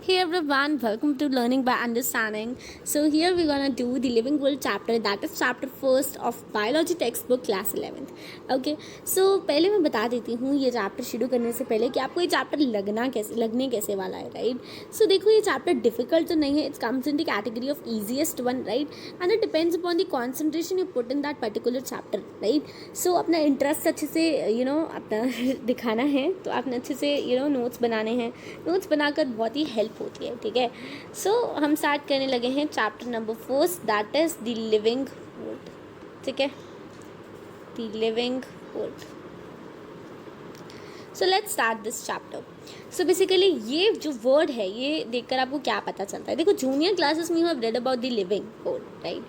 Hey everyone, welcome to Learning by Understanding. So here we're gonna do the Living World chapter, that is chapter first of Biology textbook class 11th. Okay, so पहले मैं बता देती हूँ ये chapter शुरू करने से पहले कि आपको ये चैप्टर लगने कैसे वाला है, राइट? सो देखो ये चैप्टर डिफिकल्ट तो नहीं है, it's comes in the category of easiest one, right? And it depends upon the concentration you put in that particular chapter, right? So अपना इंटरेस्ट अच्छे से अपना दिखाना है, तो आपने अच्छे से नोट्स बनाने हैं. नोट्स बनाकर बहुत ही हेल्प होती है, ठीक है? सो हम स्टार्ट करने लगे हैं chapter number first, that is the living world. ठीक है, the living world. So let's start this chapter. So basically ये जो वर्ड है, ये देखकर आपको क्या पता चलता है? देखो, जूनियर क्लासेस में you have read about the living word, right?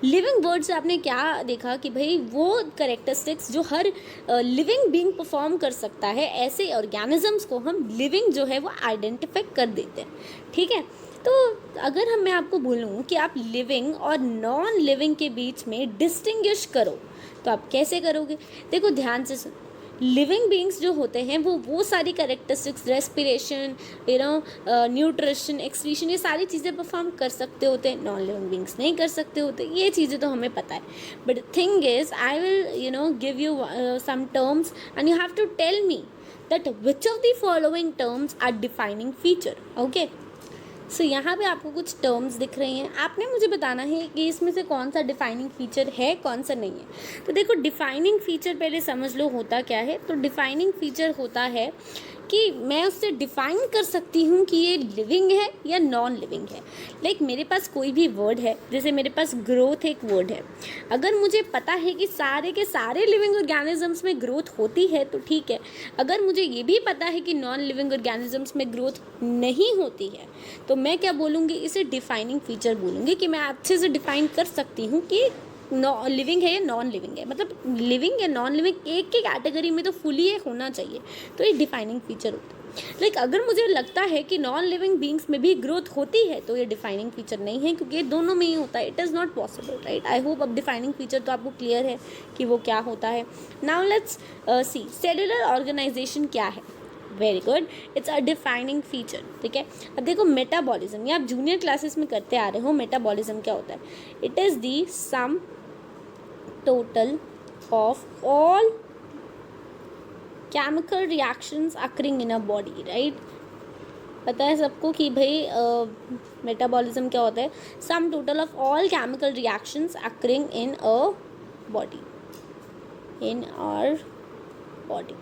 Living word से आपने क्या देखा कि भाई वो कैरेक्टरिस्टिक्स जो हर लिविंग बीइंग परफॉर्म कर सकता है, ऐसे ऑर्गेनिजम्स को हम लिविंग जो है वो आइडेंटिफाई कर देते हैं, ठीक है? तो अगर मैं आपको बोलूँ कि आप लिविंग और नॉन लिविंग के बीच में डिस्टिंग्विश करो, तो आप कैसे करोगे? देखो ध्यान से सुनो. लिविंग बींग्स जो होते हैं वो सारी कैरेक्टरिस्टिक्स, रेस्पिरेशन, न्यूट्रिशन, एक्सक्रीशन, ये सारी चीज़ें परफॉर्म कर सकते होते हैं. नॉन लिविंग बींग्स नहीं कर सकते होते. ये चीज़ें तो हमें पता है. But thing is, I will give you some terms and you have to tell me that which of the following terms are defining feature. Okay, so यहाँ पे आपको कुछ टर्म्स दिख रही हैं. आपने मुझे बताना है कि इसमें से कौन सा डिफाइनिंग फीचर है, कौन सा नहीं है. तो देखो, डिफाइनिंग फीचर पहले समझ लो होता क्या है. तो डिफाइनिंग फीचर होता है कि मैं उससे डिफाइन कर सकती हूँ कि ये लिविंग है या नॉन लिविंग है. लाइक मेरे पास कोई भी वर्ड है, जैसे मेरे पास ग्रोथ एक वर्ड है. अगर मुझे पता है कि सारे के सारे लिविंग ऑर्गेनिजम्स में ग्रोथ होती है तो ठीक है. अगर मुझे ये भी पता है कि नॉन लिविंग ऑर्गेनिजम्स में ग्रोथ नहीं होती है, तो मैं क्या बोलूँगी? इसे डिफाइनिंग फीचर बोलूँगी कि मैं अच्छे से डिफाइन कर सकती हूँ कि लिविंग है या नॉन लिविंग है. मतलब लिविंग या नॉन लिविंग एक की कैटेगरी में तो फुली होना चाहिए. तो ये डिफाइनिंग फीचर होता है. लाइक अगर मुझे लगता है कि नॉन लिविंग बींग्स में भी ग्रोथ होती है, तो ये डिफाइनिंग फीचर नहीं है, क्योंकि ये दोनों में ही होता है. It is not possible, right? I hope अब डिफाइनिंग फीचर तो आपको क्लियर है कि वो क्या होता है. Now let's see cellular organization क्या है. Very good, it's a defining feature. ठीक है, अब देखो मेटाबॉलिज्म, ये आप जूनियर क्लासेस में करते आ रहे हो. मेटाबॉलिज्म क्या होता है? It is the sum total of all chemical reactions occurring in a body, right? पता है सबको कि भाई मेटाबॉलिज्म क्या होता है? Sum total of all chemical reactions occurring in a body, in our body.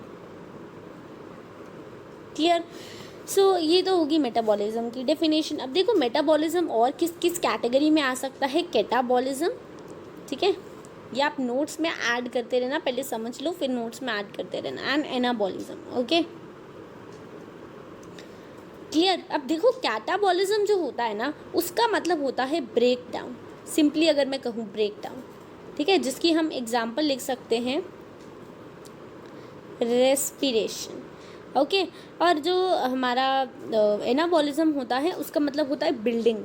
Clear? So ये तो होगी मेटाबॉलिज्म की डेफिनेशन. अब देखो मेटाबॉलिज्म और किस किस कैटेगरी में आ सकता है? कैटाबॉलिज्म, ठीक है? ये आप नोट्स में ऐड करते रहना, पहले समझ लो फिर नोट्स में ऐड करते रहना. And anabolism. Okay, clear? अब देखो कैटाबॉलिज्म जो होता है ना, उसका मतलब होता है ब्रेक डाउन. सिंपली अगर मैं कहूँ ब्रेक डाउन, ठीक है, जिसकी हम एग्जाम्पल लिख सकते हैं रेस्पिरेशन. ओके, और जो हमारा एनाबॉलिज्म होता है उसका मतलब होता है बिल्डिंग,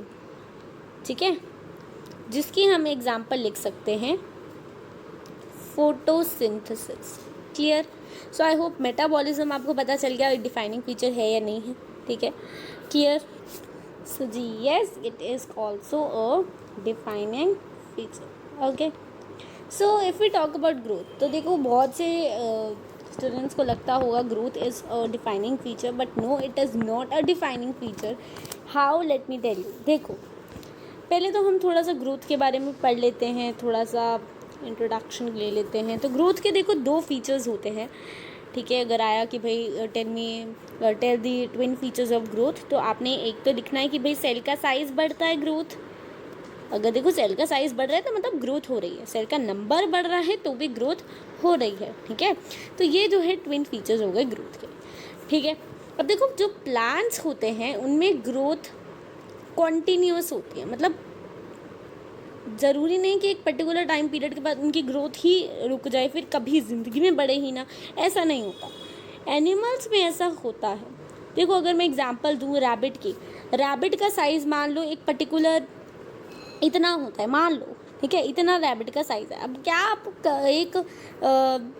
ठीक है, जिसकी हम एग्जाम्पल लिख सकते हैं photosynthesis. Clear? So I hope metabolism आपको पता चल गया डिफाइनिंग फीचर है या नहीं है. ठीक है, क्लियर? सो जी yes, it is also a defining feature. Okay, so if we talk about growth, तो देखो बहुत से स्टूडेंट्स को लगता होगा growth is a defining feature, but no, it is not a defining feature. How? Let me tell you. देखो, पहले तो हम थोड़ा सा ग्रोथ के बारे में पढ़ लेते हैं, थोड़ा सा इंट्रोडक्शन ले लेते हैं. तो ग्रोथ के देखो दो फीचर्स होते हैं, ठीक है? अगर आया कि भाई tell the twin features of growth, तो आपने एक तो लिखना है कि भाई सेल का साइज़ बढ़ता है, ग्रोथ. अगर देखो सेल का साइज़ बढ़ रहा है तो मतलब ग्रोथ हो रही है. सेल का नंबर बढ़ रहा है तो भी ग्रोथ हो रही है, ठीक है? तो ये जो है ट्विन फीचर्स हो गए ग्रोथ के, ठीक है? अब देखो जो प्लांट्स होते हैं उनमें ग्रोथ कॉन्टीन्यूअस होती है. मतलब ज़रूरी नहीं कि एक पर्टिकुलर टाइम पीरियड के बाद उनकी ग्रोथ ही रुक जाए, फिर कभी ज़िंदगी में बढ़े ही ना, ऐसा नहीं होता. एनिमल्स में ऐसा होता है. देखो अगर मैं एग्जांपल दूँ रैबिट की, रैबिट का साइज़ मान लो एक पर्टिकुलर इतना होता है, मान लो, ठीक है, इतना रैबिट का साइज़ है। अब क्या आप एक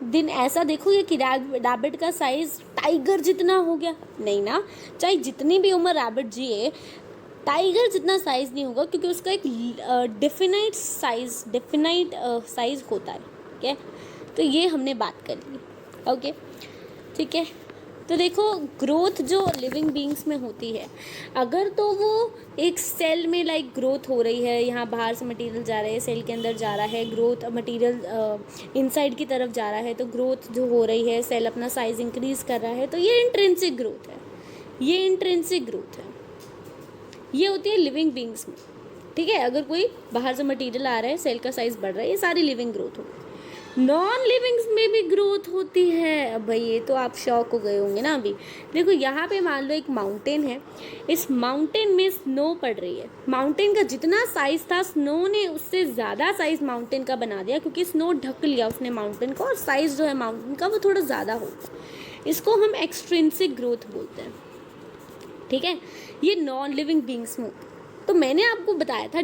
दिन ऐसा देखोगे कि रैबिट का साइज़ टाइगर जितना हो गया? नहीं ना, चाहे जितनी भी उम्र रैबिट जिए, टाइगर जितना साइज़ नहीं होगा, क्योंकि उसका एक डेफिनाइट साइज़ होता है। ठीक है, तो ये हमने बात कर ली। ओके, ठीक है। तो देखो, ग्रोथ जो लिविंग बींग्स में होती है, अगर तो वो एक सेल में लाइक ग्रोथ हो रही है, यहाँ बाहर से मटेरियल जा रहा है, सेल के अंदर जा रहा है, ग्रोथ मटेरियल इनसाइड की तरफ जा रहा है, तो ग्रोथ जो हो रही है, सेल अपना साइज इंक्रीज कर रहा है, तो ये इंट्रिंसिक ग्रोथ है। ये इंट्रिंसिक ग्रोथ है, ये होती है लिविंग बींग्स में। ठीक है, अगर कोई बाहर से मटेरियल आ रहा है, सेल का साइज बढ़ रहा है, ये सारी लिविंग ग्रोथ होगी। नॉन लिविंग्स में भी ग्रोथ होती है। अब भाई ये तो आप शॉक हो गए होंगे ना। अभी देखो, यहाँ पे मान लो एक माउंटेन है, इस माउंटेन में स्नो पड़ रही है। माउंटेन का जितना साइज था, स्नो ने उससे ज़्यादा साइज माउंटेन का बना दिया, क्योंकि स्नो ढक लिया उसने माउंटेन को, और साइज जो है माउंटेन का वो थोड़ा ज़्यादा होगा। इसको हम एक्सट्रिंसिक ग्रोथ बोलते हैं। ठीक है, ये नॉन लिविंग बींग्स में। तो मैंने आपको बताया था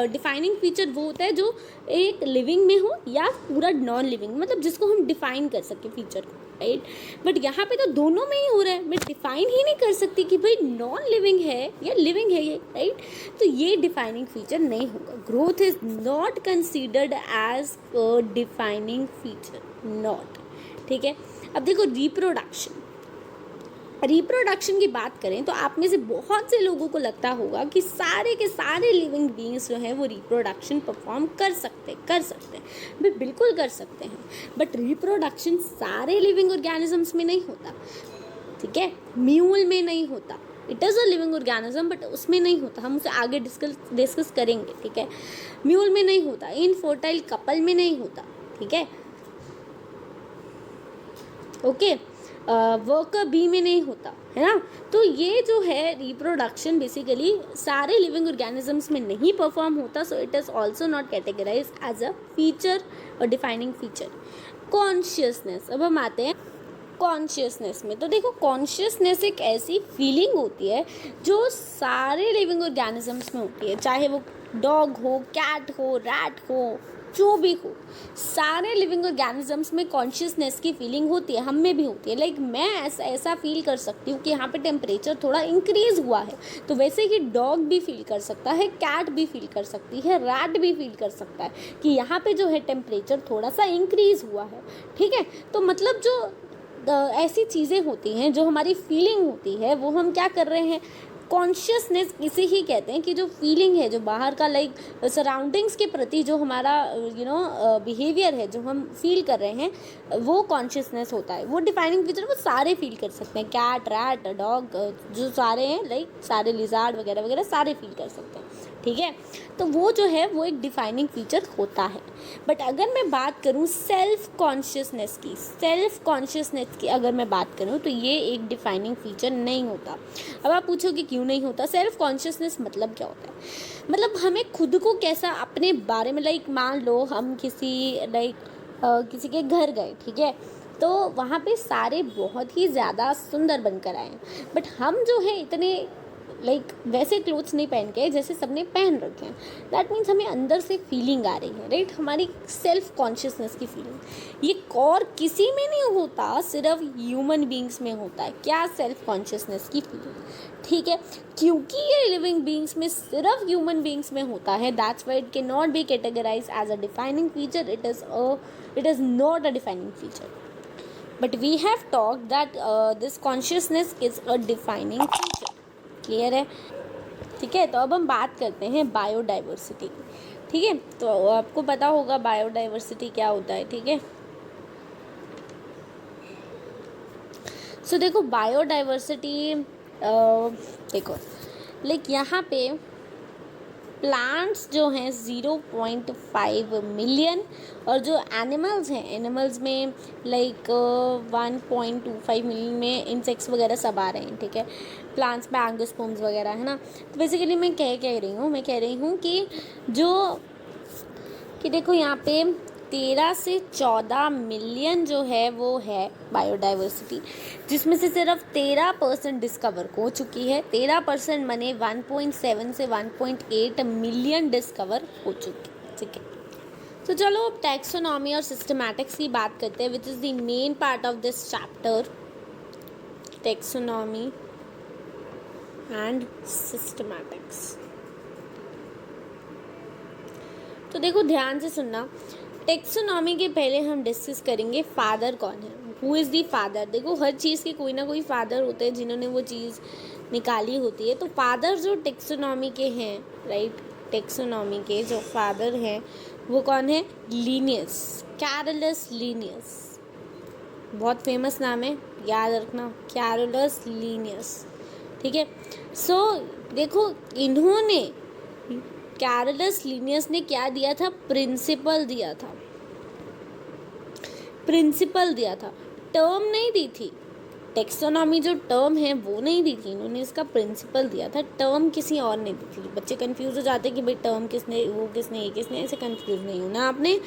डिफाइनिंग फीचर वो होता है जो एक लिविंग में हो या पूरा नॉन लिविंग, मतलब जिसको हम डिफाइन कर सके फीचर को, राइट। बट यहाँ पे तो दोनों में ही हो रहा है, मैं डिफाइन ही नहीं कर सकती कि भाई नॉन लिविंग है या लिविंग है ये, राइट। तो ये डिफाइनिंग फीचर नहीं होगा। Growth is not considered as a defining feature, not. ठीक है, अब देखो रिप्रोडक्शन की बात करें तो आप में से बहुत से लोगों को लगता होगा कि सारे के सारे लिविंग बींग्स जो हैं वो रिप्रोडक्शन परफॉर्म कर सकते हैं। वे बिल्कुल कर सकते हैं, बट रिप्रोडक्शन सारे लिविंग ऑर्गेनिजम्स में नहीं होता। ठीक है, म्यूल में नहीं होता। It is a living organism, but उसमें नहीं होता। हम उसे आगे डिस्कस करेंगे। ठीक है, म्यूल में नहीं होता, इनफर्टाइल कपल में नहीं होता। ठीक है, ओके, वर्कर बी में नहीं होता, है ना। तो ये जो है रिप्रोडक्शन बेसिकली सारे लिविंग ऑर्गेनिजम्स में नहीं परफॉर्म होता, so it is also not categorize as a feature और डिफाइनिंग फीचर। कॉन्शियसनेस, अब हम आते हैं कॉन्शियसनेस में। तो देखो, कॉन्शियसनेस एक ऐसी फीलिंग होती है जो सारे लिविंग ऑर्गेनिजम्स में होती है, चाहे वो डॉग हो, कैट हो, रैट हो, जो भी हो, सारे लिविंग ऑर्गेनिजम्स में कॉन्शियसनेस की फीलिंग होती है। हम में भी होती है। लाइक मैं ऐसा फील कर सकती हूँ कि यहाँ पे टेम्परेचर थोड़ा इंक्रीज़ हुआ है, तो वैसे ही डॉग भी फील कर सकता है, कैट भी फील कर सकती है, रैट भी फील कर सकता है कि यहाँ पे जो है टेम्परेचर थोड़ा सा इंक्रीज़ हुआ है। ठीक है, तो मतलब जो ऐसी चीज़ें होती हैं, जो हमारी फीलिंग होती है, वो हम क्या कर रहे हैं, कॉन्शियसनेस इसे ही कहते हैं कि जो फीलिंग है, जो बाहर का लाइक सराउंडिंग्स के प्रति जो हमारा बिहेवियर है, जो हम फील कर रहे हैं, वो कॉन्शियसनेस होता है। वो डिफाइनिंग फीचर वो सारे फील कर सकते हैं, कैट, रैट, डॉग, जो सारे हैं, लाइक सारे लिजार्ड वगैरह वगैरह सारे फील कर सकते हैं। ठीक है, तो वो जो है वो एक डिफाइनिंग फीचर होता है। बट अगर मैं बात करूँ सेल्फ कॉन्शियसनेस की अगर मैं बात करूँ, तो ये एक डिफाइनिंग फीचर नहीं होता। अब आप पूछोगे क्यों नहीं होता? सेल्फ कॉन्शियसनेस मतलब क्या होता है? मतलब हमें खुद को कैसा अपने बारे में, लाइक मान लो हम किसी के घर गए, ठीक है, तो वहाँ पे सारे बहुत ही ज़्यादा सुंदर बनकर आए, बट हम जो है इतने वैसे क्लोथ्स नहीं पहन के जैसे सबने पहन रखे हैं। दैट मीन्स हमें अंदर से फीलिंग आ रही है, राइट, हमारी सेल्फ कॉन्शियसनेस की फीलिंग। ये और किसी में नहीं होता, सिर्फ ह्यूमन बींग्स में होता है। क्या? सेल्फ कॉन्शियसनेस की फीलिंग। ठीक है, क्योंकि ये लिविंग बींग्स में, सिर्फ ह्यूमन बींग्स में होता है, that's why it can not be categorize as a defining feature. It is not a defining feature, but we have talked that this consciousness is a defining feature. Clear है? ठीक है, तो अब हम बात करते हैं बायोडाइवर्सिटी की। ठीक है, तो आपको पता होगा बायोडाइवर्सिटी क्या होता है। ठीक है, सो देखो बायोडाइवर्सिटी, देखो लाइक यहाँ पे प्लांट्स जो हैं 0.5 मिलियन, और जो एनिमल्स हैं, एनिमल्स में 1.25 मिलियन में इंसेक्ट्स वगैरह सब आ रहे हैं। ठीक है, प्लांट्स में एंजियोस्पर्म्स वगैरह, है ना। तो बेसिकली मैं कह रही हूँ कि देखो यहाँ पे 13 से 14 मिलियन जो है वो है बायोडाइवर्सिटी, जिसमें से सिर्फ 13% डिस्कवर हो चुकी है। 13% माने 1.7 से 1.8 मिलियन डिस्कवर हो चुकी है। ठीक है, तो चलो अब टैक्सोनॉमी और सिस्टमैटिक्स की बात करते हैं, which is the main part of this chapter, taxonomy and systematics. तो देखो ध्यान से सुनना, टैक्सोनॉमी के पहले हम डिस्कस करेंगे फादर कौन है, हु इज़ दी फादर। देखो हर चीज़ के कोई ना कोई फादर होते हैं जिन्होंने वो चीज़ निकाली होती है। तो फादर जो टैक्सोनॉमी के हैं, राइट, टैक्सोनॉमी के जो फादर हैं वो कौन है? Linnaeus, Carolus Linnaeus. बहुत फेमस नाम है, याद रखना, कैरोलस लीनियस। ठीक है। सो देखो इन्होंने, कैरोलस लीनियस ने क्या दिया था? प्रिंसिपल दिया था, प्रिंसिपल दिया था, टर्म नहीं दी थी। टैक्सोनॉमी जो टर्म है वो नहीं दी थी, इन्होंने इसका प्रिंसिपल दिया था, टर्म किसी और ने दी थी। बच्चे कंफ्यूज हो जाते हैं कि भाई टर्म किसने, वो किसने, ये किसने, ऐसे कंफ्यूज नहीं होना आपने।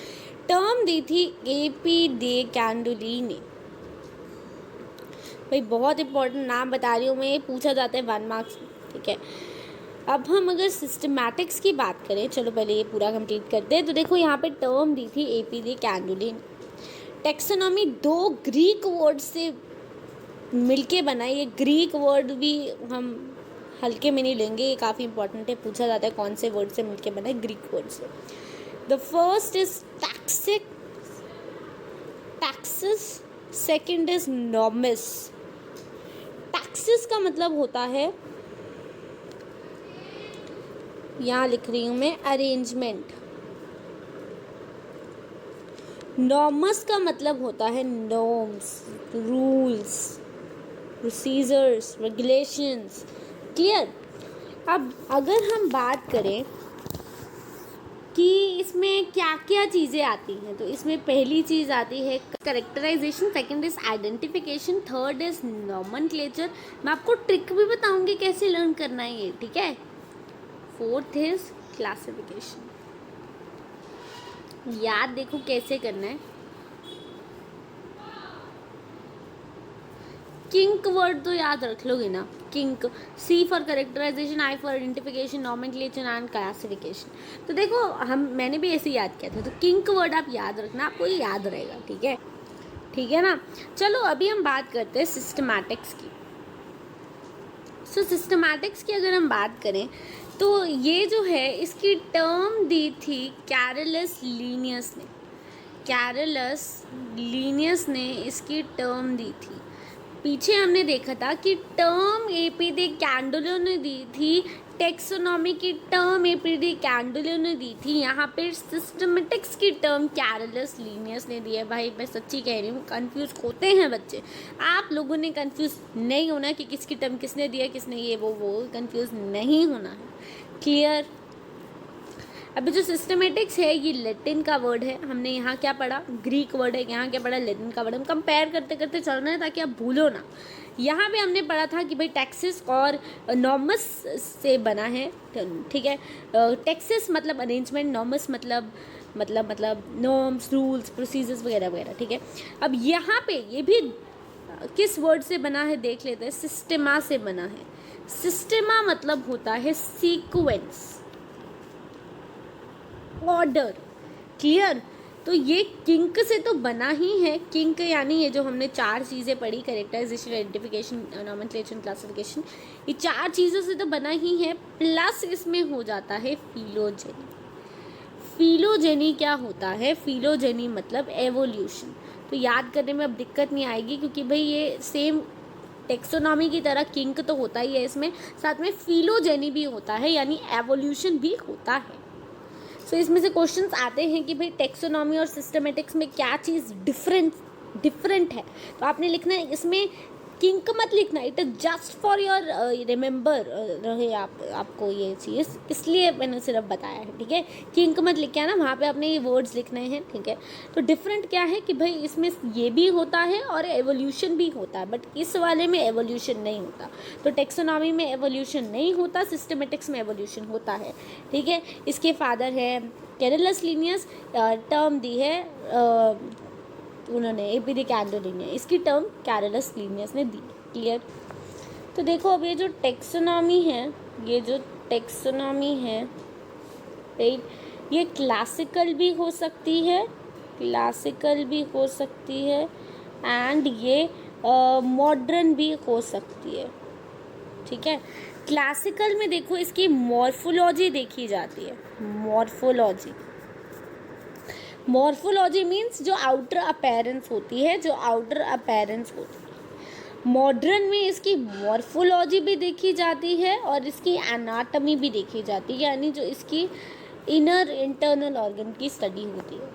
टर्म दी थी AP दे कैंडोली ने। भाई बहुत इंपॉर्टेंट नाम बता रही हूँ मैं, ये पूछा जाता है 1 मार्क्स। ठीक है। अब हम अगर सिस्टमैटिक्स की बात करें, चलो पहले ये पूरा कंप्लीट करते हैं। तो देखो यहाँ पे टर्म दी थी AP दे कैंडोली ने। टैक्सोनॉमी 2 ग्रीक वर्ड से मिलके बना। ये ग्रीक वर्ड भी हम हल्के में नहीं लेंगे, ये काफ़ी इंपॉर्टेंट है, पूछा जाता है कौन से वर्ड से मिलके बना है, ग्रीक वर्ड से। The first is taxic, taxis, second is nomos. Taxis का मतलब होता है, यहाँ लिख रही हूँ मैं, अरेंजमेंट। नॉमस का मतलब होता है norms, rules, procedures, regulations. Clear. अब अगर हम बात करें कि इसमें क्या क्या चीज़ें आती हैं, तो इसमें पहली चीज़ आती है characterization, second is identification, third is nomenclature. मैं आपको ट्रिक भी बताऊंगी कैसे लर्न करना है ये, ठीक है। Fourth is classification. याद देखो कैसे करना है। किंक वर्ड तो याद रख लोगे ना, किंक, C for characterization, I for identification, nomenclature and classification. तो देखो मैंने भी ऐसे याद किया था, तो किंक वर्ड आप याद रखना, आपको ये याद रहेगा। ठीक है, ठीक है ना। चलो अभी हम बात करते हैं सिस्टमैटिक्स की। सो सिस्टमैटिक्स की अगर हम बात करें तो ये जो है इसकी टर्म दी थी कैरोलस लीनियस ने। कैरोलस लीनियस ने इसकी टर्म दी थी। पीछे हमने देखा था कि टर्म AP दे कैंडोलो ने दी थी, टैक्सोनॉमी की टर्म AP दे कैंडोलो ने दी थी, यहाँ पे सिस्टमेटिक्स की टर्म कैरोलस लीनियस ने दी है। भाई मैं सच्ची कह रही हूँ, कंफ्यूज होते हैं बच्चे। आप लोगों ने कंफ्यूज नहीं होना कि किसकी टर्म किसने दिया, किसने ये वो कंफ्यूज नहीं होना है। क्लियर। अभी जो सिस्टमेटिक्स है ये लैटिन का वर्ड है, हमने यहाँ क्या पढ़ा, ग्रीक वर्ड है, यहाँ क्या पढ़ा, लैटिन का वर्ड। हम कंपेयर करते करते चलना है ताकि आप भूलो ना। यहाँ पे हमने पढ़ा था कि भाई टैक्सिस और नॉमस से बना है। ठीक है। टैक्सिस मतलब अरेंजमेंट, नॉमस मतलब नॉर्म्स, रूल्स, प्रोसीजर्स वगैरह वगैरह। ठीक है। अब यहाँ पे ये भी किस वर्ड से बना है देख लेते हैं, सिस्टेमा से बना है। सिस्टेमा मतलब होता है सीक्वेंस, ऑर्डर। क्लियर। तो ये किंक से तो बना ही है। किंक यानी ये जो हमने 4 चीज़ें पढ़ी, करेक्टराइजेशन, आइडेंटिफिकेशन, नॉमेनक्लेचर, क्लासिफिकेशन, ये 4 चीज़ों से तो बना ही है। प्लस इसमें हो जाता है फिलोजेनी। फिलोजेनी क्या होता है? फिलोजेनी मतलब एवोल्यूशन। तो याद करने में अब दिक्कत नहीं आएगी, क्योंकि भाई ये सेम टैक्सोनॉमी की तरह किंक तो होता ही है, इसमें साथ में फिलोजेनी भी होता है, यानी एवोल्यूशन भी होता है। तो इसमें से क्वेश्चंस आते हैं कि भाई टैक्सोनॉमी और सिस्टमेटिक्स में क्या चीज़ डिफरेंट है। तो आपने लिखना है इसमें किंक मत लिखना, it is just for your remember रहे आपको ये चीज़, इसलिए मैंने सिर्फ बताया है। ठीक है। किंक मत लिख के आना, वहाँ पे आपने ये वर्ड्स लिखने हैं। ठीक है। तो डिफरेंट क्या है कि भाई इसमें ये भी होता है और एवोल्यूशन भी होता है, बट इस वाले में एवोल्यूशन नहीं होता। तो टैक्सोनॉमी में एवोल्यूशन नहीं होता, सिस्टमेटिक्स में एवोल्यूशन होता है। ठीक है। इसके फादर है कैरोलस लीनियस, टर्म दी है उन्होंने AP दे कैंडोली ने, इसकी टर्म कैरोलस लीनियस ने दी। क्लियर। तो देखो अब ये जो टैक्सोनॉमी है, राइट, ये क्लासिकल भी हो सकती है, क्लासिकल भी हो सकती है, एंड ये मॉडर्न भी हो सकती है, ठीक है। क्लासिकल में देखो इसकी मॉर्फोलॉजी देखी जाती है, मॉर्फोलॉजी, मॉर्फोलॉजी मीन्स जो आउटर अपीयरेंस होती है, जो आउटर अपीयरेंस होती है। मॉडर्न में इसकी मॉर्फोलॉजी भी देखी जाती है और इसकी एनाटमी भी देखी जाती है, यानी जो इसकी इनर इंटरनल ऑर्गन की स्टडी होती है।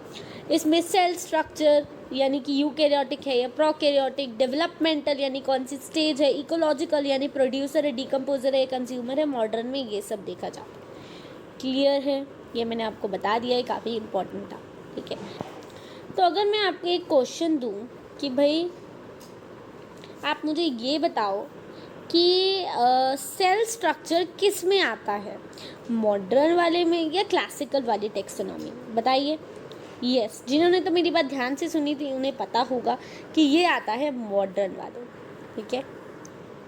इसमें सेल स्ट्रक्चर यानी कि यूकैरियोटिक है या प्रोकैरियोटिक, डेवलपमेंटल यानी कौन सी स्टेज है, इकोलॉजिकल यानी प्रोड्यूसर है, डिकम्पोजर है, कंज्यूमर है, मॉडर्न में ये सब देखा जाता है। क्लियर है? ये मैंने आपको बता दिया है, काफ़ी इम्पोर्टेंट था, ठीक है। तो अगर मैं आपको एक क्वेश्चन दूँ कि भाई आप मुझे ये बताओ कि सेल स्ट्रक्चर किस में आता है, मॉडर्न वाले में या क्लासिकल वाली टेक्सोनॉमी में, बताइए। यस, जिन्होंने तो मेरी बात ध्यान से सुनी थी उन्हें पता होगा कि ये आता है मॉडर्न वाले, ठीक है,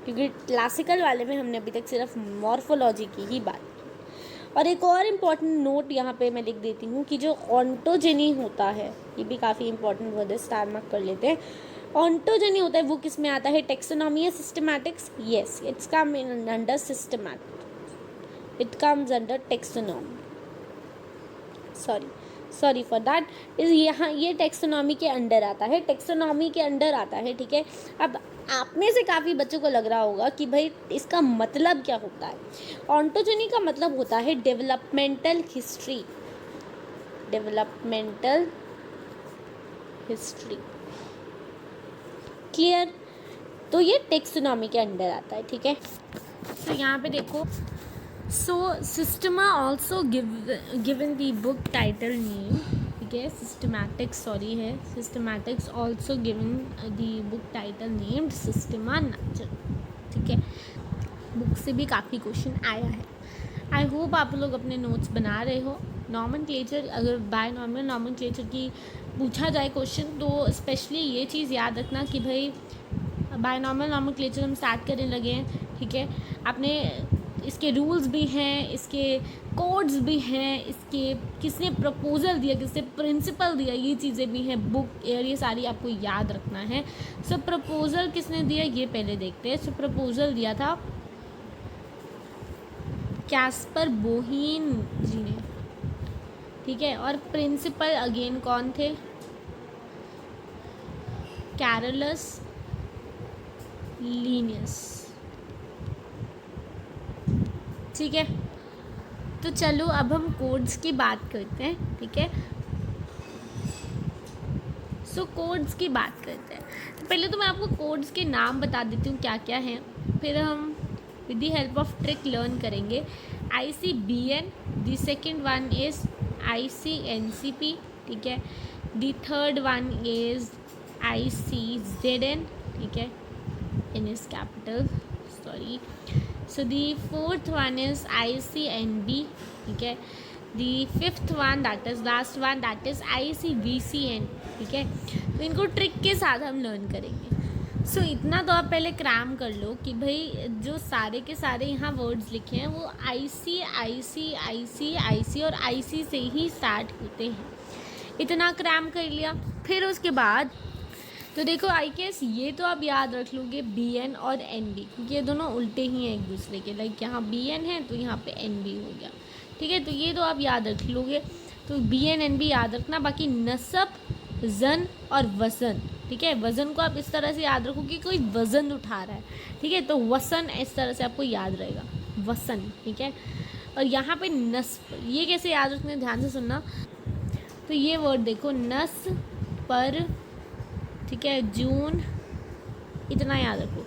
क्योंकि क्लासिकल वाले में हमने अभी तक सिर्फ मॉर्फोलॉजी की ही बात की। और एक और इम्पॉर्टेंट नोट यहाँ पे मैं लिख देती हूँ कि जो ऑन्टोजेनी होता है, ये भी काफ़ी इंपॉर्टेंट वर्ड है, स्टार मार्क कर लेते हैं। ऑन्टोजेनी होता है वो किस में आता है, टेक्सोनॉमी या systematics? Yes, it's come in under systematic, it comes under taxonomy, sorry for that, इस यहाँ ये टेक्सोनॉमी के अंडर आता है, टेक्सोनॉमी के अंडर आता है, ठीक है। अब आप में से काफ़ी बच्चों को लग रहा होगा कि भाई इसका मतलब क्या होता है। ऑन्टोजेनी का मतलब होता है developmental history, developmental history, clear. तो ये टेक्सोनॉमी के अंडर आता है, ठीक है। तो यहाँ पे देखो, so systema also given the book title name, ठीक है, सिस्टमैटिक्स, सॉरी है systematics also given the book title named systema nature, ठीक है। बुक से भी काफ़ी क्वेश्चन आया है। आई होप आप लोग अपने नोट्स बना रहे हो। नॉमेनक्लेचर, अगर बाय नॉर्मल नॉमेनक्लेचर की पूछा जाए क्वेश्चन तो स्पेशली ये चीज़ याद रखना कि भाई बाय नॉर्मल नॉमेनक्लेचर हम स्टार्ट करने लगे हैं, ठीक है। आपने इसके रूल्स भी हैं, इसके कोड्स भी हैं, इसके किसने प्रपोजल दिया, किसने प्रिंसिपल दिया, ये चीज़ें भी हैं, बुक एयर, ये सारी आपको याद रखना है। सो प्रपोजल किसने दिया ये पहले देखते हैं। सो प्रपोजल दिया था कैस्पर बोहीन जी ने, ठीक है। और प्रिंसिपल अगेन कौन थे, कैरोलस लीनियस, ठीक है। तो चलो अब हम कोड्स की बात करते हैं, ठीक है। सो कोड्स की बात करते हैं। तो पहले तो मैं आपको कोड्स के नाम बता देती हूँ क्या क्या हैं, फिर हम with the help of trick learn करेंगे। ICBN, the second one is ICNCP, ठीक है। The third one is ICZN, ठीक है, N is capital, sorry. So the fourth one is ICNB, ठीक है। The fifth one, that is last one, that is ICVCN, ठीक है। तो इनको ट्रिक के साथ हम लर्न करेंगे। सो इतना तो आप पहले क्रैम कर लो कि भाई जो सारे के सारे यहाँ वर्ड्स लिखे हैं वो IC और IC से ही स्टार्ट होते हैं। इतना क्रैम कर लिया। फिर उसके बाद तो देखो आई गेस ये तो आप याद रख लोगे BN और NB, क्योंकि ये दोनों उल्टे ही हैं एक दूसरे के, लाइक यहाँ BN है तो यहाँ पे NB हो गया, ठीक है। तो ये तो आप याद रख लोगे, तो BN NB याद रखना। बाकी नसब, जन और वज़न, ठीक है। वज़न को आप इस तरह से याद रखो कि कोई वज़न उठा रहा है, ठीक है, तो वसन इस तरह से आपको याद रहेगा, वसन, ठीक है। और यहाँ पे नस्ब, ये कैसे याद रखना, ध्यान से सुनना। तो ये वर्ड देखो, नस पर, ठीक है, जून, इतना याद रखो।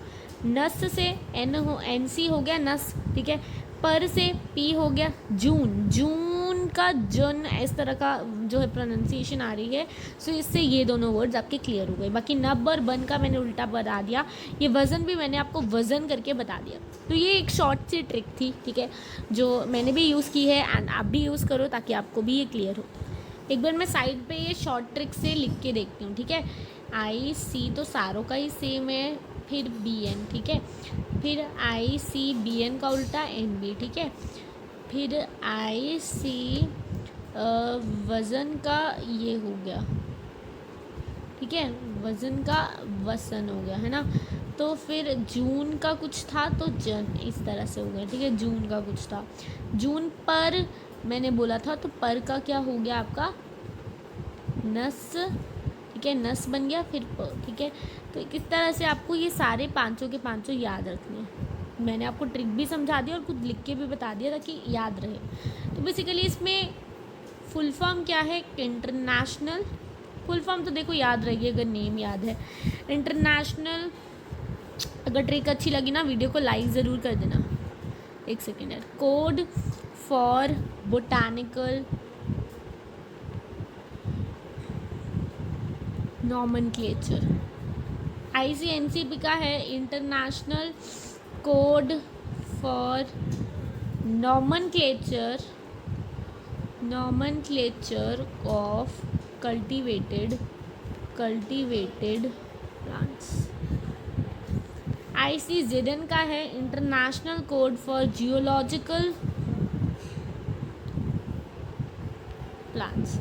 नस से NC हो गया नस, ठीक है। पर से P हो गया जून, जून का जन, इस तरह का जो है प्रोनाउंसिएशन आ रही है। सो इससे ये दोनों वर्ड्स आपके क्लियर हो गए। बाकी नब और बन का मैंने उल्टा बता दिया। ये वज़न भी मैंने आपको वज़न करके बता दिया। तो ये एक शॉर्ट सी ट्रिक थी, ठीक है, जो मैंने भी यूज़ की है एंड आप भी यूज़ करो ताकि आपको भी ये क्लियर हो। एक बार मैं साइड पे ये शॉर्ट ट्रिक से लिख के देखती हूँ, ठीक है। IC तो सारों का ही सेम है, फिर BN, ठीक है, फिर ICBN का उल्टा NB, ठीक है, फिर ICNCP वज़न का ये हो गया, ठीक है, वज़न का वसन हो गया, है ना। तो फिर जून का कुछ था तो जन, इस तरह से हो गया, ठीक है। जून का कुछ था, जून पर मैंने बोला था, तो पर का क्या हो गया आपका नस, ठीक है, नस बन गया, फिर प, ठीक है। तो किस तरह से आपको ये सारे पांचों के पांचों याद रखने हैं। मैंने आपको ट्रिक भी समझा दिया और कुछ लिख के भी बता दिया ताकि याद रहे। तो बेसिकली इसमें फुल फॉर्म क्या है, इंटरनेशनल, फुल फॉर्म तो देखो याद रहेगी अगर नेम याद है, इंटरनेशनल। अगर ट्रिक अच्छी लगी ना वीडियो को लाइक ज़रूर कर देना। एक सेकेंड है, code for botanical nomenclature, ICNCB का है, international code for nomenclature of cultivated plants. ICZN का है, international code for geological plants.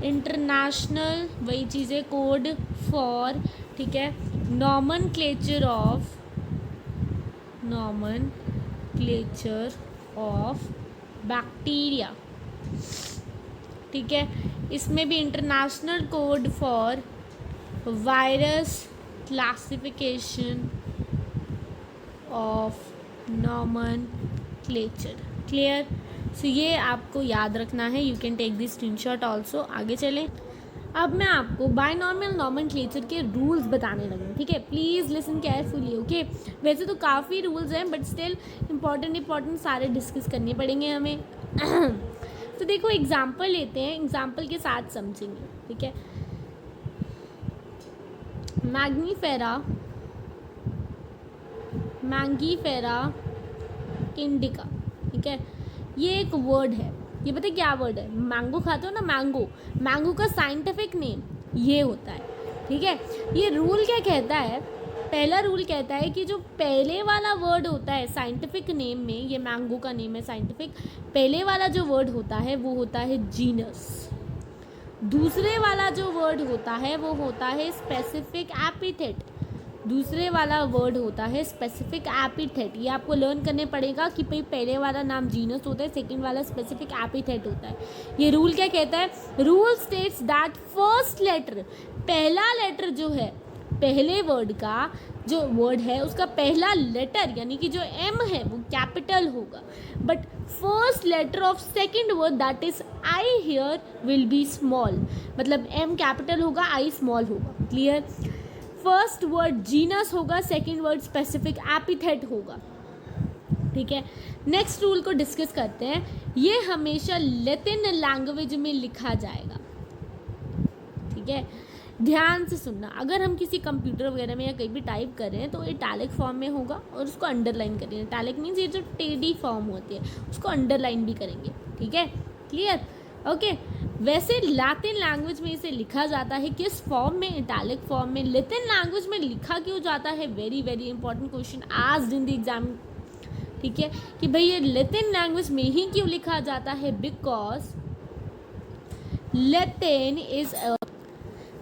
International वही चीज़ें कोड फॉर, ठीक है, नॉमेनक्लेचर ऑफ बैक्टीरिया, ठीक है। इसमें भी international code for virus classification of nomenclature. Clear. So ये आपको याद रखना है, you can take this screenshot also. आगे चलें, अब मैं आपको बायनॉर्मल नॉमेनक्लेचर के रूल्स बताने लगी, ठीक है। Please listen carefully, okay. वैसे तो काफ़ी रूल्स हैं बट स्टिल इम्पॉर्टेंट सारे डिस्कस करने पड़ेंगे हमें। तो देखो एग्जाम्पल लेते हैं, एग्जाम्पल के साथ समझेंगे, ठीक है। मैंगीफेरा इंडिका, ठीक है, ये एक वर्ड है। ये पता है क्या वर्ड है, मैंगो खाते हो ना, मैंगो का साइंटिफिक नेम ये होता है, ठीक है। ये रूल क्या कहता है, पहला रूल कहता है कि जो पहले वाला वर्ड होता है साइंटिफिक नेम में, ये मैंगो का नेम है साइंटिफिक, पहले वाला जो वर्ड होता है वो होता है जीनस। दूसरे वाला जो वर्ड होता है वो होता है स्पेसिफिक एपिथेट। दूसरे वाला वर्ड होता है स्पेसिफिक एपिथेट। ये आपको लर्न करने पड़ेगा कि भाई पहले वाला नाम जीनस होता है, सेकंड वाला स्पेसिफिक एपिथेट होता है। ये रूल क्या कहता है, rule states that first letter, पहला लेटर जो है पहले वर्ड का जो वर्ड है उसका पहला लेटर यानी कि जो एम है वो कैपिटल होगा, but first letter of second word that is I here will be small. मतलब एम कैपिटल होगा, आई स्मॉल होगा। क्लियर। फर्स्ट वर्ड जीनस होगा, सेकंड वर्ड स्पेसिफिक एपिथेट होगा, ठीक है। नेक्स्ट रूल को डिस्कस करते हैं। ये हमेशा लैटिन लैंग्वेज में लिखा जाएगा, ठीक है। ध्यान से सुनना, अगर हम किसी कंप्यूटर वगैरह में या कहीं भी टाइप कर रहे हैं तो इटैलिक फॉर्म में होगा और उसको अंडरलाइन करेंगे। इटैलिक मीन्स ये जो टेढ़ी फॉर्म होती है उसको अंडरलाइन भी करेंगे, ठीक है। Clear, okay. वैसे लैटिन लैंग्वेज में इसे लिखा जाता है किस फॉर्म में, इटैलिक फॉर्म में। लैटिन लैंग्वेज में लिखा क्यों जाता है, very very important question asked in the exam, ठीक है, कि भाई ये लैटिन लैंग्वेज में ही क्यों लिखा जाता है, बिकॉज लैटिन इज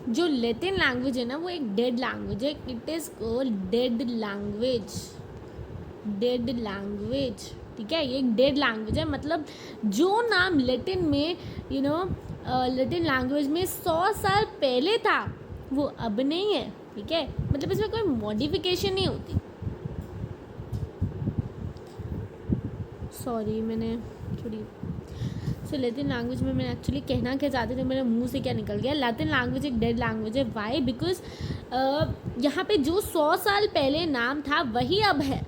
जो लैटिन लैंग्वेज है ना वो एक डेड लैंग्वेज है। It is called dead language, ठीक है। ये एक डेड लैंग्वेज है, मतलब जो नाम लैटिन में लैटिन लैंग्वेज में 100 साल पहले था वो अब नहीं है, ठीक है। मतलब इसमें कोई मॉडिफिकेशन नहीं होती। सॉरी मैंने थोड़ी लैटिन लैंग्वेज में मैंने एक्चुअली कहना क्या चाहती थी, मेरे मुंह से क्या निकल गया। लैटिन लैंग्वेज एक डेड लैंग्वेज है। वाई, बिकॉज यहाँ पे जो 100 साल पहले नाम था वही अब है।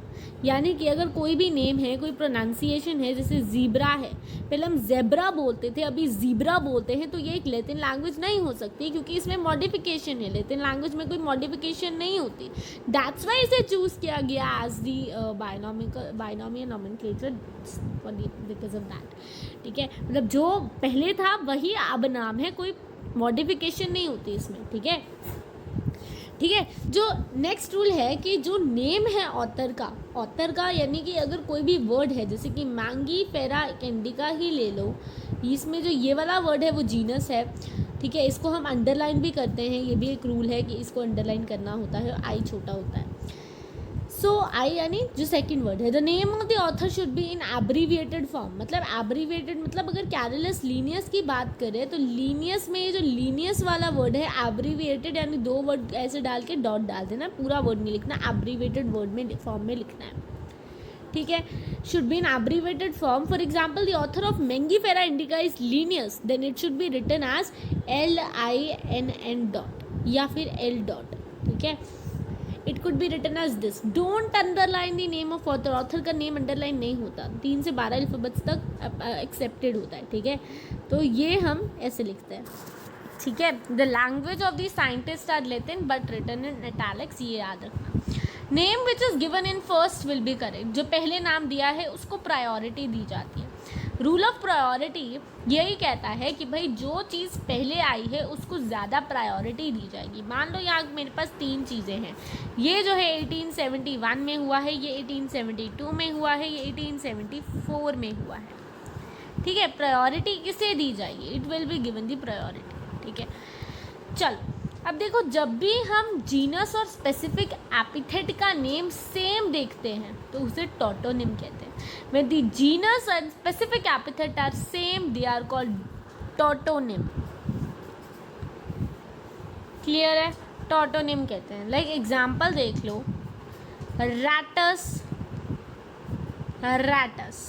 यानी कि अगर कोई भी नेम है, कोई प्रोनाउंसिएशन है, जैसे ज़ीब्रा है, पहले हम ज़ेब्रा बोलते थे, अभी ज़ीब्रा बोलते हैं, तो ये एक लैटिन लैंग्वेज नहीं हो सकती क्योंकि इसमें मॉडिफिकेशन है। लैटिन लैंग्वेज में कोई मॉडिफिकेशन नहीं होती। दैट्स वाई इसे चूज़ किया गया as the binomial nomenclature because of that, ठीक है। मतलब जो पहले था वही अब नाम है, कोई मॉडिफिकेशन नहीं होती इसमें, ठीक है। ठीक है। जो नेक्स्ट रूल है कि जो नेम है ऑथर का यानी कि अगर कोई भी वर्ड है जैसे कि मैंगी फेरा इंडिका ही ले लो, इसमें जो ये वाला वर्ड है वो जीनस है, ठीक है। इसको हम अंडरलाइन भी करते हैं, ये भी एक रूल है कि इसको अंडरलाइन करना होता है, आई छोटा होता है। सो आई यानी जो सेकंड वर्ड है, the name of the author should be in abbreviated form, मतलब एब्रीविएटेड मतलब अगर कैरलस लीनियस की बात करें तो लीनियस में ये जो लीनियस वाला वर्ड है एब्रीविएटेड यानी 2 वर्ड ऐसे डाल के डॉट डाल देना, पूरा वर्ड नहीं लिखना, एब्रीविएटेड वर्ड में फॉर्म में लिखना है, ठीक है। Should be in abbreviated form, for example the author of Mangifera indica is Linnaeus, then it should be written as LINN dot या फिर L डॉट, ठीक है। It could be written as this, don't underline the name of author, author का name underline नहीं होता, 3 से 12 alphabets तक accepted होता है, ठीक है। तो ये हम ऐसे लिखते हैं, ठीक है। The language of the scientist are Latin but written in italics, ये याद रखना। Name which is given in first will be correct, जो पहले नाम दिया है उसको प्रायोरिटी दी जाती है। रूल ऑफ प्रायोरिटी यही कहता है कि भाई जो चीज़ पहले आई है उसको ज़्यादा प्रायोरिटी दी जाएगी। मान लो यहाँ मेरे पास 3 चीज़ें हैं, ये जो है 1871 में हुआ है, ये 1872 में हुआ है, ये 1874 में हुआ है, ठीक है। प्रायोरिटी किसे दी जाएगी, it will be given the priority, ठीक है। चलो अब देखो, जब भी हम जीनस और स्पेसिफिक एपिथेट का नेम सेम देखते हैं तो उसे टॉटोनिम कहते हैं। When the genus and specific epithet are same, they are called टॉटोनिम। Clear है, टॉटोनिम कहते हैं। लाइक एग्जाम्पल देख लो, रैटस, रैटस,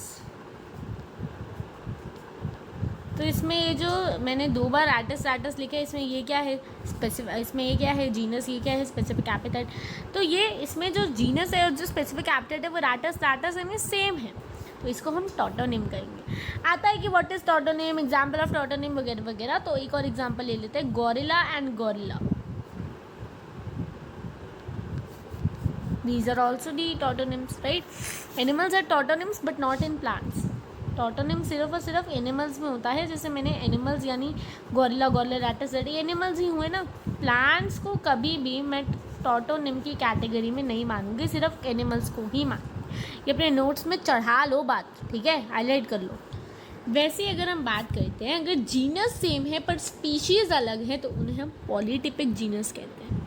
तो इसमें ये जो मैंने 2 बार रैटस रैटस लिखा है, इसमें ये क्या है स्पेसिफिक, इसमें ये क्या है जीनस, ये क्या है स्पेसिफिक एपिथेट। तो ये इसमें जो जीनस है और जो स्पेसिफिक एपिथेट है वो रैटस रैटस है, सेम है, तो इसको हम टॉटोनिम कहेंगे। आता है कि व्हाट इज टॉटोनिम, एग्जाम्पल ऑफ टॉटोनिम वगैरह वगैरह। तो एक और एग्जाम्पल ले लेते हैं, gorilla and gorilla, these are also the tautonymous, right? Animals are tautonyms but not in plants. टॉटोनिम सिर्फ और सिर्फ एनिमल्स में होता है, जैसे मैंने एनिमल्स यानी गोरिल्ला, गोरिल्ला, रैटस, रैट, ये एनिमल्स ही हुए ना। प्लांट्स को कभी भी मैं टॉटोनिम की कैटेगरी में नहीं मानूंगी, सिर्फ एनिमल्स को ही मानूंगी। ये अपने नोट्स में चढ़ा लो बात, ठीक है, हाईलाइट कर लो। वैसे अगर हम बात करते हैं, अगर जीनस सेम है पर स्पीशीज़ अलग है तो उन्हें हम पॉलीटिपिक जीनस कहते हैं,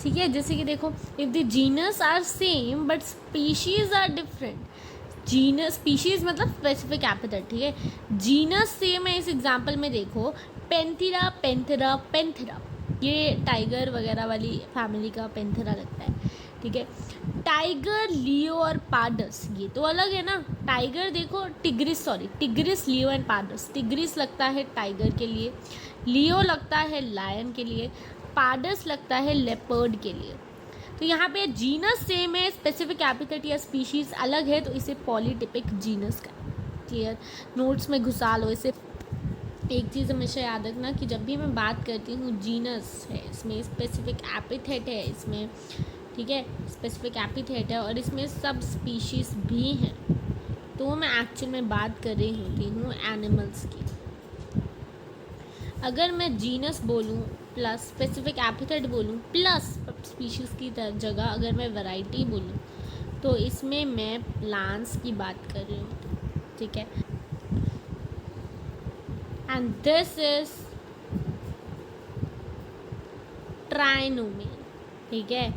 ठीक है। जैसे कि देखो, if the genus are same but species are different, genus species मतलब स्पेसिफिक एपिथेट, ठीक है। जीनस सेम है, इस एग्जांपल में देखो, पेंथिरा, पेंथेरा, पेंथेरा, ये टाइगर वगैरह वाली फैमिली का पेंथेरा लगता है, ठीक है। टाइगर, लियो और पाडस, ये तो अलग है ना। टाइगर देखो, tigris, sorry tigris, Leo and pardus. Tigris लगता है टाइगर के लिए, लियो लगता है लायन के लिए, पाडस लगता है लेपर्ड के लिए। तो यहाँ पे जीनस सेम है, स्पेसिफिक एपिथेट या स्पीशीज़ अलग है, तो इसे पॉलीटिपिक जीनस का। क्लियर, नोट्स में घुसा लो इसे। एक चीज़ हमेशा याद रखना कि जब भी मैं बात करती हूँ जीनस है, इसमें स्पेसिफिक एपिथेट है, इसमें ठीक है स्पेसिफिक एपिथेट है और इसमें सब स्पीशीज़ भी हैं, तो मैं एक्चुअल में बात कर रही होती हूँ एनिमल्स की। अगर मैं जीनस बोलूँ प्लस स्पेसिफिक एपिथेट बोलूँ प्लस स्पीशीज़ की जगह अगर मैं वैरायटी बोलूँ तो इसमें मैं प्लांट्स की बात कर रही हूँ, ठीक है। एंड दिस इज ट्राइनोमियल, ठीक है।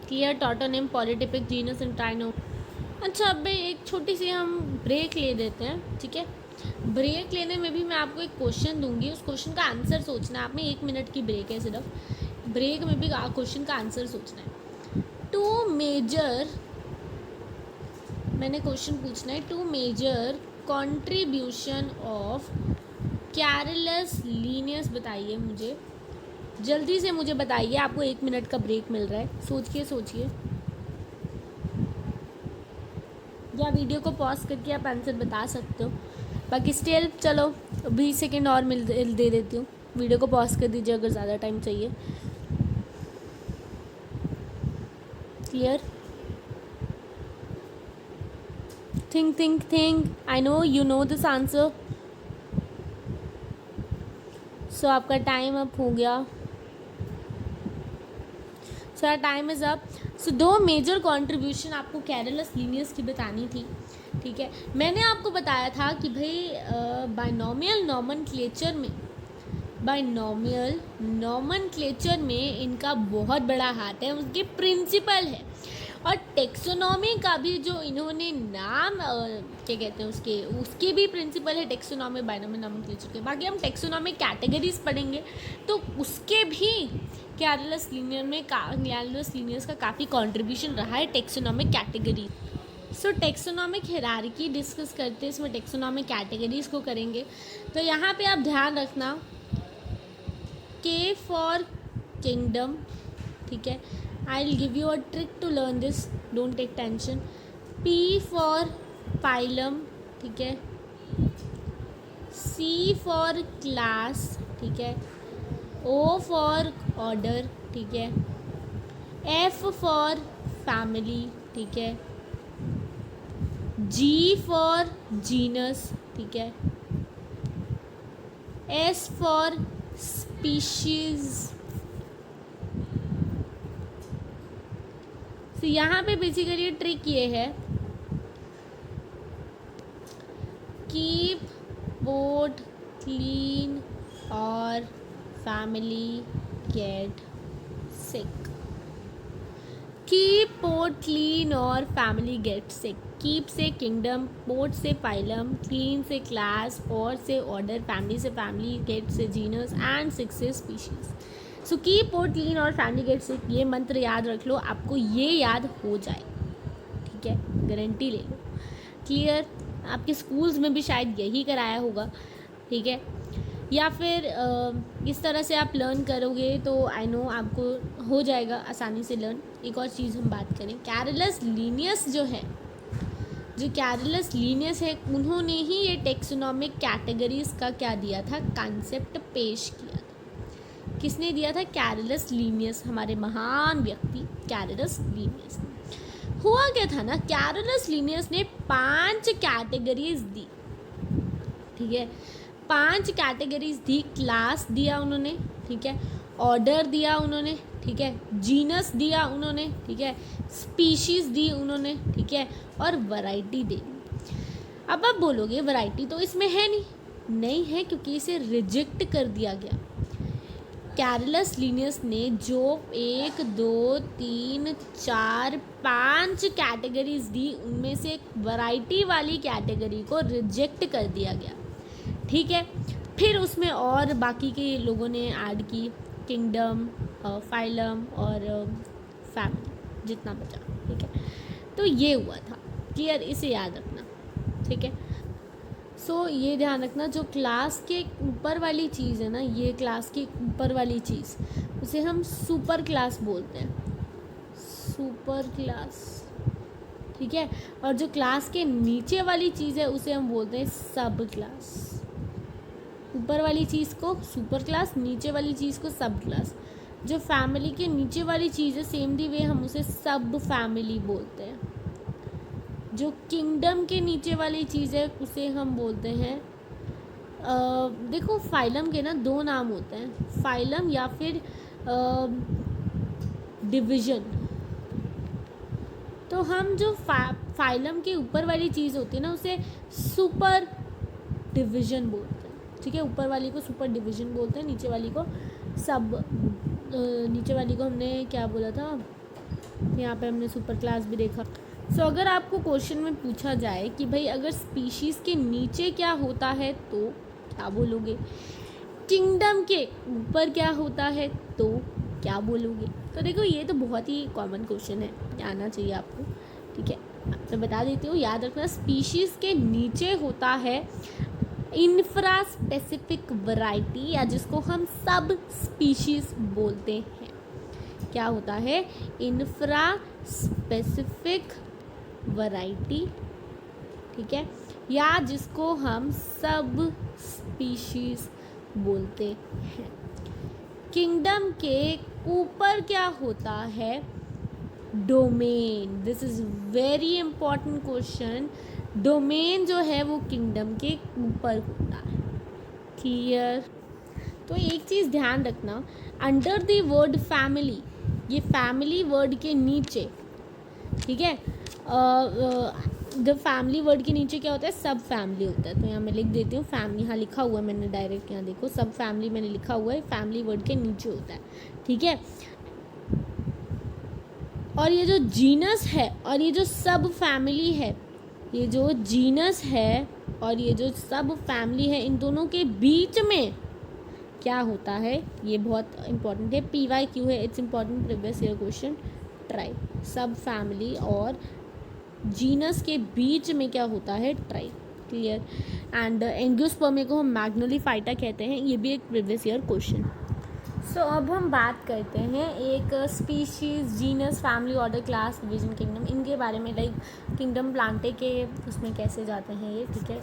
Clear, tautonym, polytypic genus and trinomial. अच्छा, अब एक छोटी सी हम ब्रेक ले देते हैं, ठीक है। ब्रेक लेने में भी मैं आपको एक क्वेश्चन दूंगी, उस क्वेश्चन का आंसर सोचना है आपने। 1 मिनट की ब्रेक है सिर्फ, ब्रेक में भी क्वेश्चन का आंसर सोचना है। टू मेजर, मैंने क्वेश्चन पूछना है, two major contribution of Carolus Linnaeus, बताइए मुझे, जल्दी से मुझे बताइए। आपको 1 मिनट का ब्रेक मिल रहा है, सोचिए या वीडियो को पॉज करके आप आंसर बता सकते हो। बाकी स्टिल चलो 20 सेकेंड और दे देती हूँ, वीडियो को पॉज कर दीजिए अगर ज़्यादा टाइम चाहिए। Clear, think, I know you know this answer. So आपका टाइम अप हो गया। So time is up. So 2 major contribution आपको कैरलस लीनियस की बतानी थी, ठीक है। मैंने आपको बताया था कि भाई बाइनोमियल नॉमेनक्लेचर में इनका बहुत बड़ा हाथ है, उनके प्रिंसिपल है। और टेक्सोनॉमी का भी जो इन्होंने नाम क्या कहते हैं उसके भी प्रिंसिपल है टेक्सोनॉमी बाइनोमियल नॉमेनक्लेचर के। बाकी हम टेक्सोनॉमी कैटेगरीज पढ़ेंगे तो उसके भी कैरलस लीनियस का काफ़ी कंट्रीब्यूशन रहा है टेक्सोनॉमिक कैटेगरी। सो टेक्सोनॉमिक हायरार्की डिस्कस करते हैं, इसमें टेक्सोनॉमिक कैटेगरीज को करेंगे। तो यहाँ पे आप ध्यान रखना, के फॉर किंगडम, ठीक है। I will give you a trick to learn this, don't take tension. P for phylum, ठीक है। सी फॉर क्लास, ठीक है। ओ फॉर ऑर्डर, ठीक है। एफ फॉर फैमिली, ठीक है। जी फॉर जीनस, ठीक है। S for species. तो यहाँ पे बेसिकली ट्रिक ये है, कीप बोट क्लीन और family get sick. Keep port clean और फैमिली गेट सिक। कीप से किंगडम, पोर्ट से पाइलम, क्लीन से क्लास, और से ऑर्डर, फैमिली से फैमिली, गेट से जीनस एंड सिक से species. So keep port clean और फैमिली गेट सिक, ये मंत्र याद रख लो, आपको ये याद हो जाए, ठीक है, गारंटी ले लो। क्लियर? आपके स्कूल्स में भी शायद यही कराया होगा, ठीक है, या फिर इस तरह से आप लर्न करोगे तो आई नो आपको हो जाएगा आसानी से लर्न। एक और चीज़ हम बात करें, कैरलस लीनियस है, उन्होंने ही ये टेक्सोनॉमिक कैटेगरीज का क्या दिया था, कॉन्सेप्ट पेश किया था। किसने दिया था? कैरलस लीनियस, हमारे महान व्यक्ति कैरलस लीनियस ने। हुआ क्या था ना, कैरलस लीनियस ने 5 कैटेगरीज दी, ठीक है, 5 कैटेगरीज दी। क्लास दिया उन्होंने, ठीक है, ऑर्डर दिया उन्होंने, ठीक है, जीनस दिया उन्होंने, ठीक है, स्पीशीज दी उन्होंने, ठीक है, और वैरायटी दे दी। अब आप बोलोगे वैरायटी तो इसमें है नहीं है, क्योंकि इसे रिजेक्ट कर दिया गया। कैरलस लीनियस ने जो 1 2 3 4 5 कैटेगरीज दी, उनमें से एक वैरायटी वाली कैटेगरी को रिजेक्ट कर दिया गया, ठीक है। फिर उसमें और बाकी के लोगों ने ऐड की, किंगडम, फाइलम और फैमिली, जितना बचा, ठीक है। तो ये हुआ था, क्लियर? इसे याद रखना, ठीक है। सो ये ध्यान रखना, जो क्लास के ऊपर वाली चीज़ है ना, ये क्लास के ऊपर वाली चीज़, उसे हम सुपर क्लास बोलते हैं, सुपर क्लास, ठीक है। और जो क्लास के नीचे वाली चीज़ है उसे हम बोलते हैं सब क्लास। ऊपर वाली चीज़ को सुपर क्लास, नीचे वाली चीज़ को सब क्लास। जो फैमिली के नीचे वाली चीज़ है, सेम दी वे हम उसे सब फैमिली बोलते हैं। जो किंगडम के नीचे वाली चीज़ है उसे हम बोलते हैं देखो, फाइलम के ना 2 नाम होते हैं, फाइलम या फिर डिवीज़न। तो हम जो फाइलम के ऊपर वाली चीज़ होती है ना, उसे सुपर डिवीज़न बोलते हैं, ठीक है। ऊपर वाली को सुपर डिवीज़न बोलते हैं, नीचे वाली को सब, नीचे वाली को हमने क्या बोला था, यहाँ पे हमने सुपर क्लास भी देखा। सो अगर आपको क्वेश्चन में पूछा जाए कि भाई अगर स्पीशीज़ के नीचे क्या होता है तो क्या बोलोगे, किंगडम के ऊपर क्या होता है तो क्या बोलोगे? तो देखो, ये तो बहुत ही कॉमन क्वेश्चन है, आना चाहिए आपको, ठीक है। मैं बता देती हूँ, याद रखना, स्पीशीज़ के नीचे होता है इंफ्रा स्पेसिफिक वैरायटी, या जिसको हम सब स्पीशीज़ बोलते हैं। क्या होता है? इंफ्रा स्पेसिफिक वैरायटी, ठीक है, या जिसको हम सब स्पीशीज़ बोलते हैं। किंगडम के ऊपर क्या होता है? Domain. This is very important question. Domain जो है वो किंगडम के ऊपर होता है, क्लियर? तो एक चीज़ ध्यान रखना, अंडर द वर्ड फैमिली, ये फैमिली वर्ड के नीचे, ठीक है, द फैमिली वर्ड के नीचे क्या होता है, सब फैमिली होता है। तो यहाँ मैं लिख देती हूँ फैमिली, यहाँ लिखा हुआ है मैंने डायरेक्ट, यहाँ देखो सब फैमिली मैंने लिखा हुआ है, फैमिली वर्ड के नीचे होता है, ठीक है। और ये जो जीनस है और ये जो सब फैमिली है, ये जो जीनस है और ये जो सब फैमिली है, इन दोनों के बीच में क्या होता है, ये बहुत इंपॉर्टेंट है, PYQ है, it's important previous year question, tribe. सब फैमिली और जीनस के बीच में क्या होता है, ट्राइब, क्लियर। एंड एंजियोस्पर्म को हम मैग्नोलिफाइटा कहते हैं, ये भी एक प्रीवियस ईयर क्वेश्चन। सो अब हम बात करते हैं एक species, genus, family, order, class, division, kingdom, इनके बारे में, लाइक किंगडम प्लांटे के उसमें कैसे जाते हैं ये, ठीक है,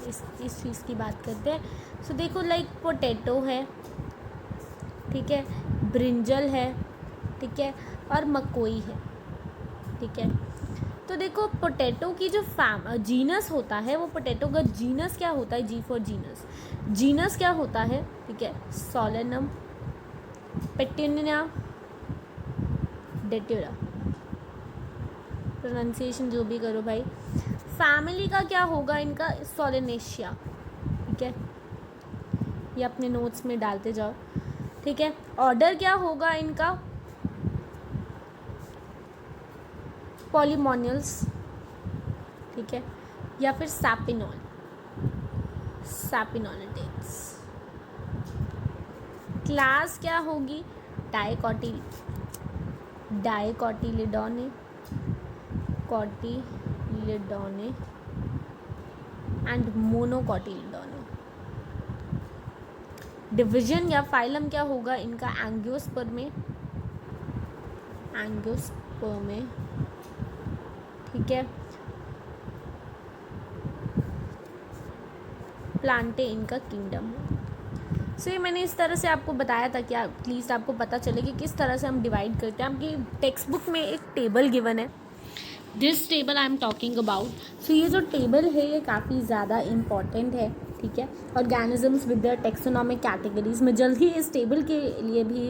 इस चीज़ की बात करते हैं। सो देखो लाइक पोटैटो है, ठीक है, ब्रिंजल है, ठीक है, और मकोई है, ठीक है। तो देखो पोटैटो की जो जीनस होता है, वो पोटैटो का जीनस क्या होता है, G फॉर जीनस, जीनस क्या होता है, ठीक है, सोलेनम, पेटूनिया, डेट्यूरा, प्रोनाउंसिएशन जो भी करो भाई। फैमिली का क्या होगा इनका, सोलेनेशिया, ठीक है, ये अपने नोट्स में डालते जाओ, ठीक है। ऑर्डर क्या होगा इनका, पॉलीमोनियल्स, ठीक है, या फिर सैपिनॉल, सैपिनोलिडेट्स। क्लास क्या होगी, डाइकोटिलिडोने, कोटिलिडोने एंड मोनोकोटिलिडोने। डिवीजन या फाइलम क्या होगा इनका, एंजियोस्पर्मे, एंजियोस्पर्मे, ठीक है। प्लांटे इनका किंगडम है। सो ये मैंने इस तरह से आपको बताया था कि एटलीस्ट आपको पता चले कि किस तरह से हम डिवाइड करते हैं। आपकी टेक्स्ट बुक में एक टेबल गिवन है, this table I am talking about. So ये जो टेबल है ये काफ़ी ज़्यादा इम्पॉर्टेंट है, ठीक है। Organisms with their taxonomic categories, मैं जल्द ही इस टेबल के लिए भी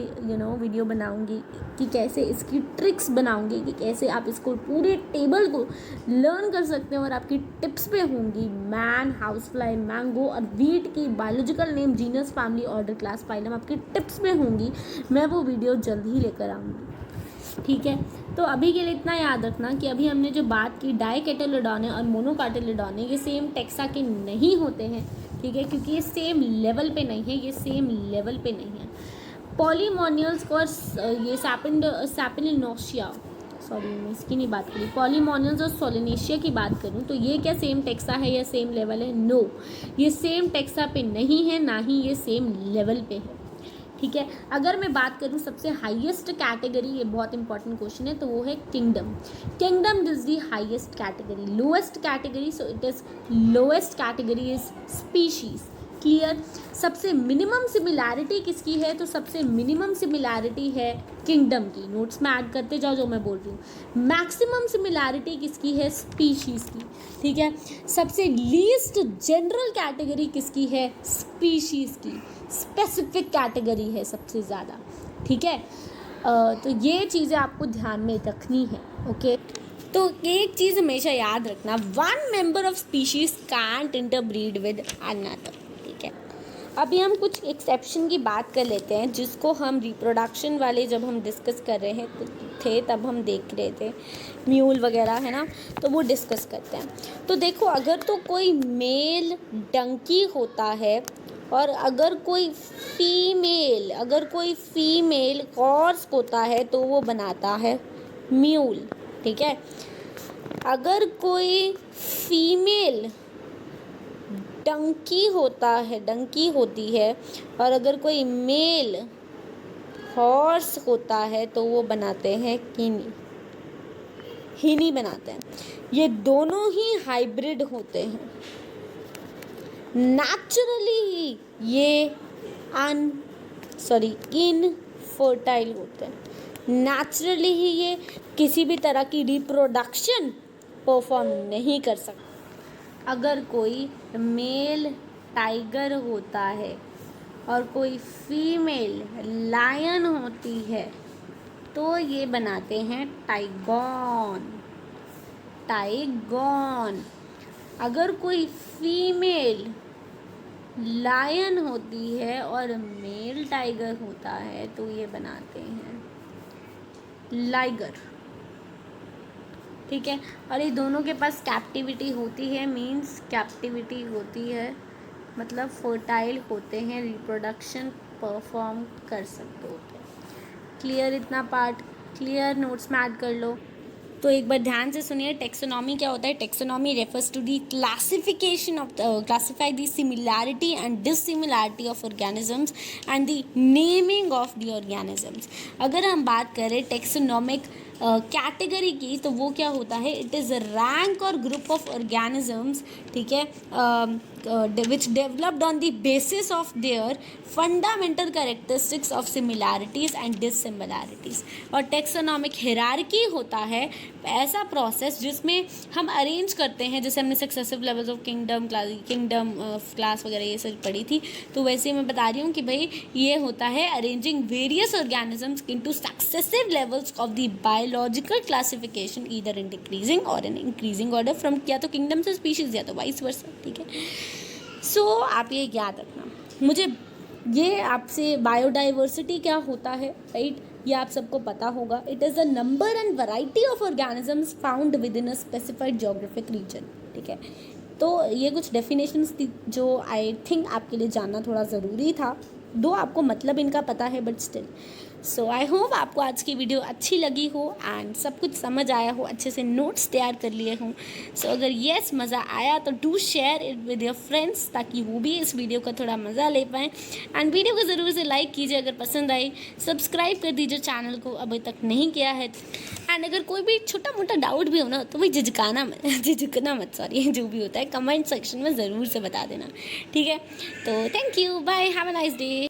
वीडियो बनाऊंगी कि कैसे इसकी ट्रिक्स बनाऊंगी कि कैसे आप इसको पूरे टेबल को लर्न कर सकते हैं और आपकी टिप्स पे होंगी। मैन, हाउस फ्लाई, मैंगो और वीट की biological name, genus, family, order, class, phylum आपकी टिप्स पे होंगी। मैं वो वीडियो जल्द ही लेकर आऊँगी, ठीक है। तो अभी के लिए इतना याद रखना कि अभी हमने जो बात की डाइकोटिलिडोने और मोनोकोटिलिडोने, ये सेम टेक्सा के नहीं होते हैं, ठीक है, क्योंकि ये सेम लेवल पे नहीं है, ये सेम लेवल पे नहीं है। पॉलीमोनियल्स और ये सैपिनोशिया, सॉरी मैं इसकी नहीं बात करी, पॉलीमोनियल्स और सोलेनेशिया की बात करूँ तो ये क्या सेम टेक्सा है या सेम लेवल है, नो, ये सेम टेक्सा पे नहीं है, ना ही ये सेम लेवल पे है, ठीक है। अगर मैं बात करूँ सबसे हाईएस्ट कैटेगरी, ये बहुत इंपॉर्टेंट क्वेश्चन है, तो वो है kingdom. Kingdom is the highest category, lowest category, so it is lowest category is species, clear. सबसे मिनिमम सिमिलैरिटी किसकी है, तो सबसे मिनिमम सिमिलैरिटी है किंगडम की, नोट्स में ऐड करते जाओ जो मैं बोल रही हूँ। मैक्सिमम सिमिलैरिटी किसकी है, स्पीशीज की, ठीक है। सबसे लीस्ट जनरल कैटेगरी किसकी है, स्पीशीज की, स्पेसिफिक कैटेगरी है सबसे ज़्यादा, ठीक है। तो ये चीज़ें आपको ध्यान में रखनी है, ओके। तो एक चीज़ हमेशा याद रखना, one member of species can't interbreed with another, ठीक है। अभी हम कुछ एक्सेप्शन की बात कर लेते हैं, जिसको हम रिप्रोडक्शन वाले जब हम डिस्कस कर रहे थे तब हम देख रहे थे, म्यूल वगैरह है ना, तो वो डिस्कस करते हैं। तो देखो अगर तो कोई मेल डंकी होता है और अगर कोई फीमेल हॉर्स होता है तो वो बनाता है म्यूल, ठीक है। अगर कोई फीमेल डंकी होती है और अगर कोई मेल हॉर्स होता है तो वो बनाते हैं हिनी बनाते हैं। ये दोनों ही हाइब्रिड होते हैं। नेचुरली ये इनफर्टाइल होते हैं, नेचुरली ही ये किसी भी तरह की रिप्रोडक्शन परफॉर्म नहीं कर सकते। अगर कोई मेल टाइगर होता है और कोई फीमेल लायन होती है तो ये बनाते हैं टाइगॉन। टाइगॉन। अगर कोई फीमेल लायन होती है और मेल टाइगर होता है तो ये बनाते हैं लाइगर। ठीक है, और ये दोनों के पास कैप्टिविटी होती है, मीन्स कैप्टिविटी होती है मतलब फर्टाइल होते हैं, रिप्रोडक्शन परफॉर्म कर सकते होते हैं। क्लियर इतना पार्ट? क्लियर? नोट्स में ऐड कर लो। तो एक बार ध्यान से सुनिए, टेक्सोनॉमी क्या होता है? Taxonomy refers to the classification of classify the similarity and dissimilarity of organisms and the naming of the organisms. अगर हम बात करें टेक्सोनॉमिक कैटेगरी की, तो वो क्या होता है? इट इज़ अ रैंक और ग्रुप ऑफ ऑर्गेनिजम्स, ठीक है, which developed on the basis of their fundamental characteristics of similarities and dissimilarities। और टेक्सोनॉमिक हिरार्की होता है ऐसा प्रोसेस जिसमें हम अरेंज करते हैं, जैसे हमने successive levels of kingdom class वगैरह ये सब पढ़ी थी, तो वैसे मैं बता रही हूँ कि भाई ये होता है arranging various organisms into successive levels of the biological classification either in decreasing और इन इंक्रीजिंग ऑर्डर फ्रॉम या तो किंगडम से स्पीशीज या तो वाइस वर्सा। ठीक है, सो आप ये याद रखना। मुझे ये आपसे बायोडाइवर्सिटी क्या होता है, राइट, ये आप सबको पता होगा। It is a number and variety of organisms found within a specified geographic region. ठीक है, तो ये कुछ डेफिनेशंस थी जो आई थिंक आपके लिए जानना थोड़ा ज़रूरी था, दो आपको मतलब इनका पता है but still. So I hope आपको आज की वीडियो अच्छी लगी हो एंड सब कुछ समझ आया हो, अच्छे से नोट्स तैयार कर लिए हों। सो अगर येस मज़ा आया तो do share it with your friends ताकि वो भी इस वीडियो का थोड़ा मज़ा ले पाएँ। एंड वीडियो को ज़रूर से लाइक कीजिए अगर पसंद आई, सब्सक्राइब कर दीजिए चैनल को अभी तक नहीं किया है। एंड अगर कोई भी छोटा मोटा डाउट भी हो ना तो भाई झिझकना मत, सॉरी, जो भी होता है कमेंट सेक्शन में ज़रूर से बता देना। ठीक है, तो thank you, bye, have a nice day.